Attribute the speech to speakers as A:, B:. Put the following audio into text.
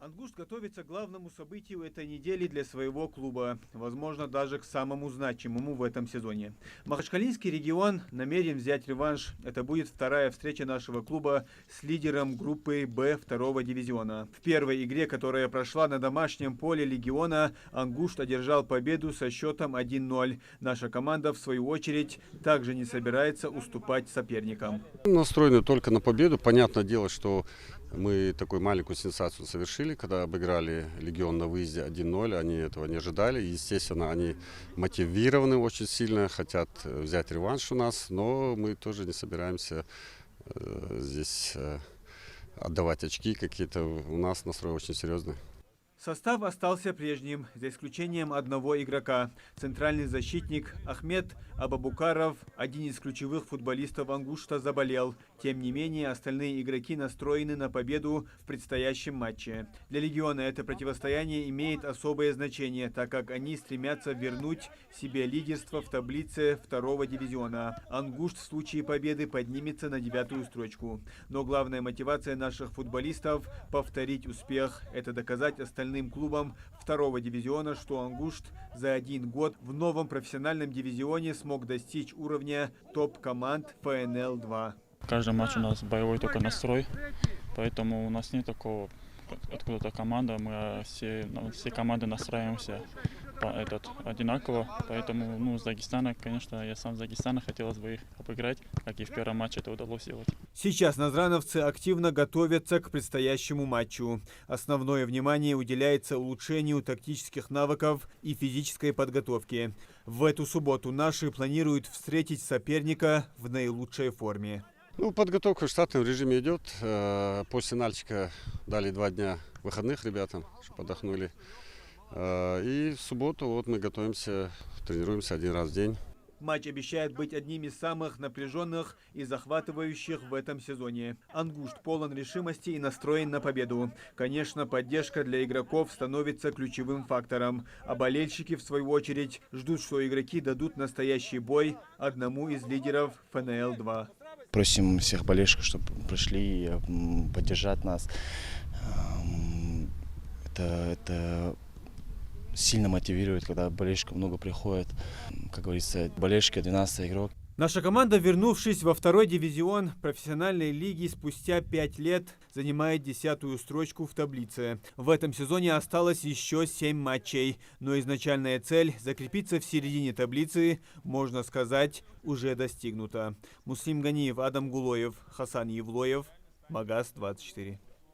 A: Ангушт готовится к главному событию этой недели для своего клуба, возможно, даже к самому значимому в этом сезоне. Махачкалинский регион намерен взять реванш. Это будет вторая встреча нашего клуба с лидером группы «Б» второго дивизиона. В первой игре, которая прошла на домашнем поле Легиона, Ангушт одержал победу со счетом 1-0. Наша команда, в свою очередь, также не собирается уступать соперникам.
B: Настроены только на победу. Понятное дело, что мы такую маленькую сенсацию совершили, когда обыграли Легион на выезде 1-0. Они этого не ожидали. Естественно, они мотивированы очень сильно, хотят взять реванш у нас, но мы тоже не собираемся здесь отдавать очки какие-то. У нас настрой очень серьезный.
A: Состав остался прежним, за исключением одного игрока. Центральный защитник Ахмед Абабукаров, один из ключевых футболистов Ангушта, заболел. Тем не менее, остальные игроки настроены на победу в предстоящем матче. Для Легиона это противостояние имеет особое значение, так как они стремятся вернуть себе лидерство в таблице второго дивизиона. Ангушт в случае победы поднимется на 9-ю строчку. Но главная мотивация наших футболистов – повторить успех. Это доказать остальным клубам второго дивизиона, что Ангушт за один год в новом профессиональном дивизионе смог достичь уровня топ-команд ФНЛ-2.
C: Каждый матч у нас боевой только настрой, поэтому у нас нет такого откуда-то команда, мы все команды настраиваемся одинаково, поэтому с Дагестана, конечно, я сам с Дагестана, хотелось бы их обыграть, как и в первом матче это удалось сделать.
A: Сейчас назрановцы активно готовятся к предстоящему матчу. Основное внимание уделяется улучшению тактических навыков и физической подготовки. В эту субботу наши планируют встретить соперника в наилучшей форме.
B: Подготовка в штатном режиме идет. После Нальчика дали 2 дня выходных ребятам, чтобы отдохнули. И в субботу мы готовимся, тренируемся 1 раз в день.
A: Матч обещает быть одним из самых напряженных и захватывающих в этом сезоне. Ангушт полон решимости и настроен на победу. Конечно, поддержка для игроков становится ключевым фактором. А болельщики, в свою очередь, ждут, что игроки дадут настоящий бой одному из лидеров ФНЛ-2.
D: Просим всех болельщиков, чтобы пришли поддержать нас. Это сильно мотивирует, когда болельщиков много приходит. Как говорится, болельщики 12-й игрок.
A: Наша команда, вернувшись во второй дивизион профессиональной лиги спустя 5 лет, занимает 10-ю строчку в таблице. В этом сезоне осталось еще 7 матчей, но изначальная цель – закрепиться в середине таблицы, можно сказать, уже достигнута. Муслим Ганиев, Адам Гулоев, Хасан Евлоев, Магаз 24.